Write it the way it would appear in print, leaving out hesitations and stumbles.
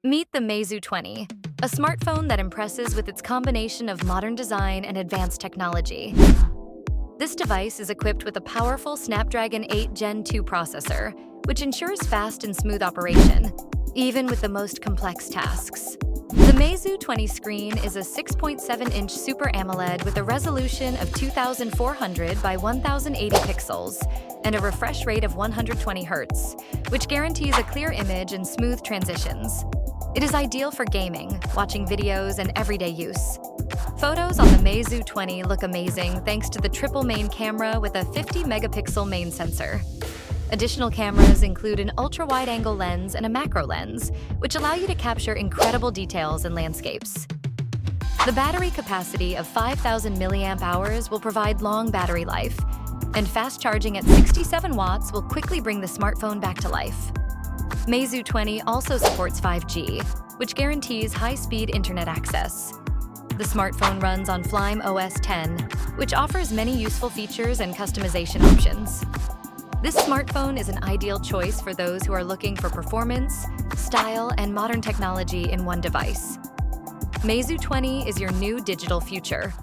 Meet the Meizu 20, a smartphone that impresses with its combination of modern design and advanced technology. This device is equipped with a powerful Snapdragon 8 Gen 2 processor, which ensures fast and smooth operation, even with the most complex tasks. The Meizu 20 screen is a 6.7-inch Super AMOLED with a resolution of 2400 by 1080 pixels and a refresh rate of 120 Hz, which guarantees a clear image and smooth transitions. It is ideal for gaming, watching videos, and everyday use. Photos on the Meizu 20 look amazing thanks to the triple main camera with a 50-megapixel main sensor. Additional cameras include an ultra-wide-angle lens and a macro lens, which allow you to capture incredible details and landscapes. The battery capacity of 5,000 mAh will provide long battery life, and fast charging at 67 watts will quickly bring the smartphone back to life. Meizu 20 also supports 5G, which guarantees high-speed internet access. The smartphone runs on Flame OS 10, which offers many useful features and customization options. This smartphone is an ideal choice for those who are looking for performance, style, and modern technology in one device. Meizu 20 is your new digital future.